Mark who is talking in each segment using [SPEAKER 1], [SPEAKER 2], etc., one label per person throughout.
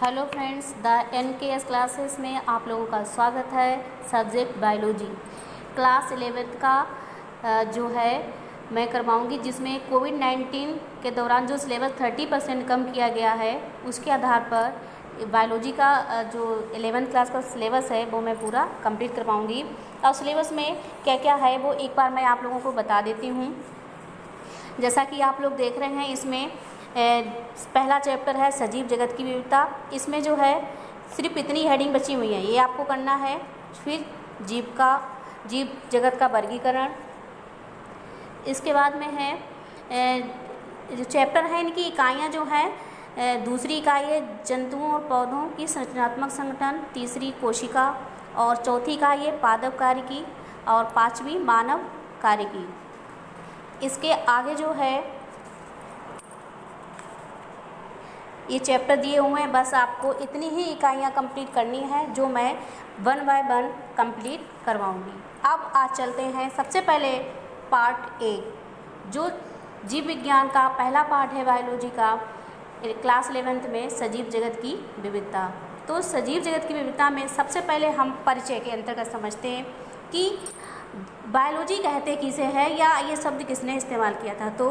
[SPEAKER 1] Hello friends, the NKS classes में आप लोगों का स्वागत है। सब्जेक्ट बायोलॉजी क्लास 11th का जो है मैं करवाऊंगी, जिसमें कोविड-19 के दौरान जो सिलेबस 30% कम किया गया है, उसके आधार पर बायोलॉजी का जो 11th क्लास का सिलेबस है वो मैं पूरा कंप्लीट करवाऊंगी। और सिलेबस में क्या क्या है वो एक बार मैं आप लोगों को बता देती हूँ। जैसा कि आप लोग देख रहे हैं, इसमें पहला चैप्टर है सजीव जगत की विविधता। इसमें जो है सिर्फ इतनी हेडिंग बची हुई है, ये आपको करना है। फिर जीव जगत का वर्गीकरण। इसके बाद में है जो चैप्टर है इनकी इकाइयाँ जो हैं, दूसरी इकाई है जंतुओं और पौधों की संरचनात्मक संगठन, तीसरी कोशिका, और चौथी इकाई है पादप कार्य की, और पांचवी मानव कार्य की। इसके आगे जो है ये चैप्टर दिए हुए हैं, बस आपको इतनी ही इकाइयाँ कंप्लीट करनी है जो मैं 1 बाय 1 कंप्लीट करवाऊंगी। अब आज चलते हैं सबसे पहले पार्ट ए, जो जीव विज्ञान का पहला पार्ट है बायोलॉजी का, क्लास 11th में सजीव जगत की विविधता। तो सजीव जगत की विविधता में सबसे पहले हम परिचय के अंतर्गत समझते हैं कि बायोलॉजी कहते किसे है, या ये शब्द किसने इस्तेमाल किया था। तो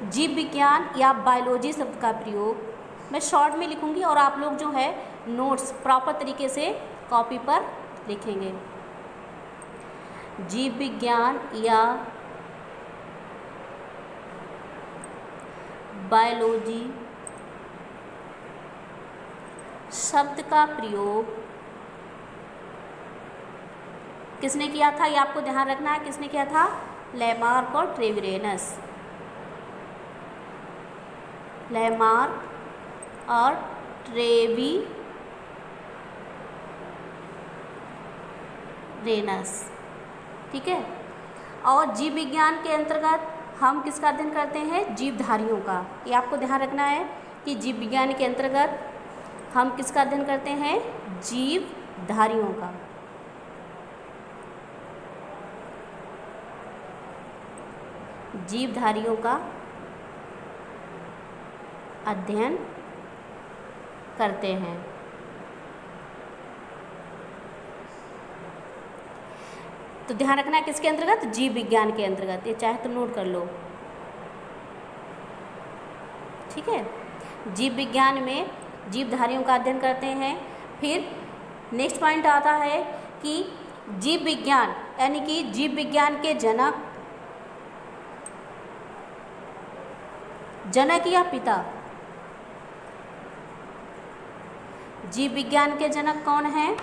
[SPEAKER 1] जीव विज्ञान या बायोलॉजी शब्द का प्रयोग मैं शॉर्ट में लिखूंगी और आप लोग जो है नोट्स प्रॉपर तरीके से कॉपी पर लिखेंगे। जीव विज्ञान या बायोलॉजी शब्द का प्रयोग किसने किया था, ये आपको ध्यान रखना है। किसने किया था? लैमार्क और ट्रेविरेनस। लैमार्क और ट्रेविरेनस। ठीक है। और जीव विज्ञान के अंतर्गत हम किसका अध्ययन करते हैं? जीवधारियों का। ये आपको ध्यान रखना है कि जीव विज्ञान के अंतर्गत हम किसका अध्ययन करते हैं? जीवधारियों का। जीवधारियों का अध्ययन करते हैं। तो ध्यान रखना है किसके अंतर्गत? जीव विज्ञान के अंतर्गत। ये चाहे तो नोट कर लो। ठीक है। जीव विज्ञान में जीवधारियों का अध्ययन करते हैं। फिर नेक्स्ट पॉइंट आता है कि जीव विज्ञान यानी कि जीव विज्ञान के जनक या पिता। जीव विज्ञान के जनक कौन हैं?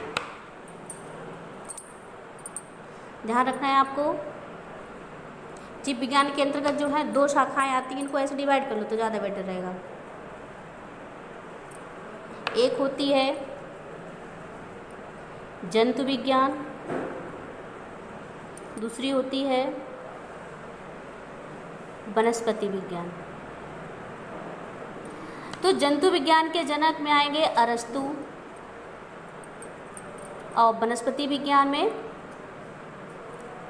[SPEAKER 1] ध्यान रखना है आपको। जीव विज्ञान के अंतर्गत जो है 2 शाखाएं आती हैं, इनको ऐसे डिवाइड कर लो तो ज़्यादा बेटर रहेगा। एक होती है जंतु विज्ञान, दूसरी होती है वनस्पति विज्ञान। तो जंतु विज्ञान के जनक में आएंगे अरस्तु, और वनस्पति विज्ञान में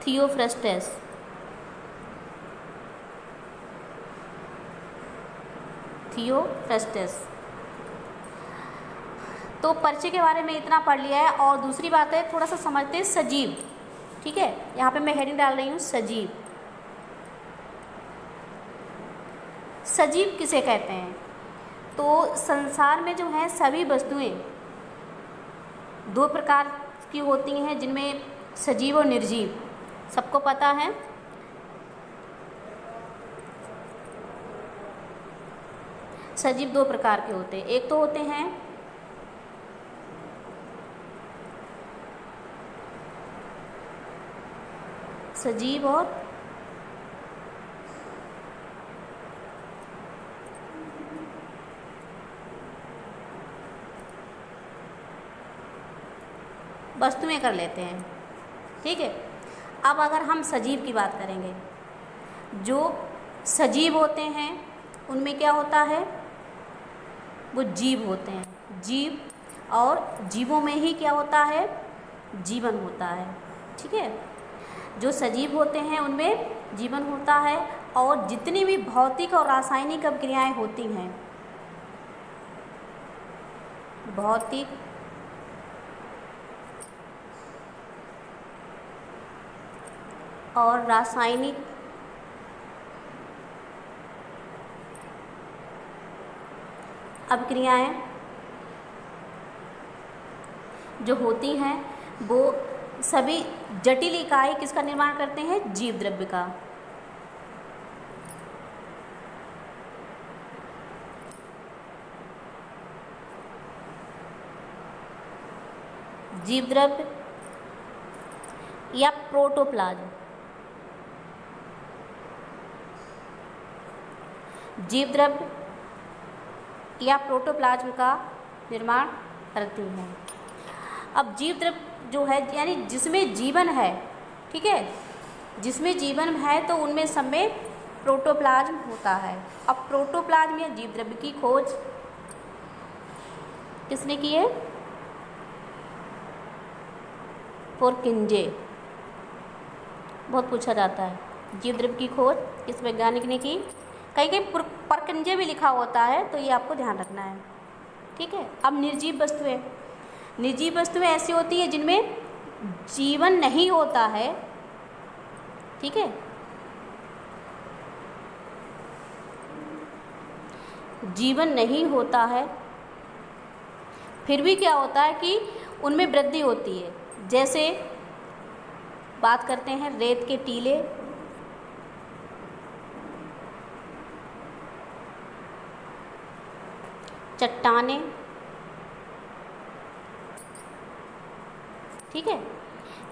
[SPEAKER 1] थियोफ्रस्टस। तो परिचय के बारे में इतना पढ़ लिया है। और दूसरी बात है, थोड़ा सा समझते हैं सजीव। ठीक है, यहाँ पे मैं हेडिंग डाल रही हूँ सजीव। सजीव किसे कहते हैं? तो संसार में जो है सभी वस्तुएं 2 प्रकार की होती हैं, जिनमें सजीव और निर्जीव। सबको पता है। सजीव 2 प्रकार के होते हैं। एक तो होते हैं सजीव और वस्तुएं कर लेते हैं। ठीक है। अब अगर हम सजीव की बात करेंगे, जो सजीव होते हैं उनमें क्या होता है? वो जीव होते हैं। जीव, और जीवों में ही क्या होता है? जीवन होता है। ठीक है। जो सजीव होते हैं उनमें जीवन होता है, और जितनी भी भौतिक और रासायनिक अभिक्रियाएं होती हैं भौतिक और रासायनिक अभिक्रियाएं जो होती हैं वो सभी जटिल इकाई किसका निर्माण करते हैं? जीव द्रव्य का। जीव द्रव्य या प्रोटोप्लाज्म, जीव द्रव्य या प्रोटोप्लाज्म का निर्माण करती हैं। अब जीव द्रव्य जो है यानी जिसमें जीवन है, ठीक है, जिसमें जीवन है तो उनमें सब में प्रोटोप्लाज्म होता है। अब प्रोटोप्लाज्म या जीव द्रव्य की खोज किसने की है? पोरकिंजे। बहुत पूछा जाता है जीव द्रव्य की खोज इस वैज्ञानिक ने की। कहीं कहीं पोरकिंजे भी लिखा होता है तो ये आपको ध्यान रखना है, ठीक है। अब निर्जीव वस्तुएं, निर्जीव वस्तुएं ऐसी होती हैं जिनमें जीवन नहीं होता है, ठीक है, जीवन नहीं होता है, फिर भी क्या होता है कि उनमें वृद्धि होती है। जैसे बात करते हैं रेत के टीले, चट्टानें, ठीक है,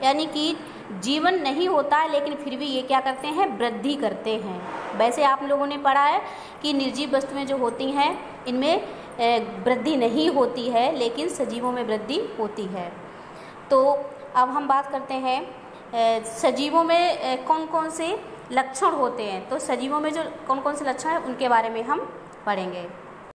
[SPEAKER 1] यानी कि जीवन नहीं होता है लेकिन फिर भी ये क्या करते हैं? वृद्धि करते हैं। वैसे आप लोगों ने पढ़ा है कि निर्जीव वस्तुएं जो होती हैं इनमें वृद्धि नहीं होती है लेकिन सजीवों में वृद्धि होती है। तो अब हम बात करते हैं सजीवों में कौन कौन से लक्षण होते हैं। तो सजीवों में जो कौन कौन से लक्षण हैं उनके बारे में हम पढ़ेंगे।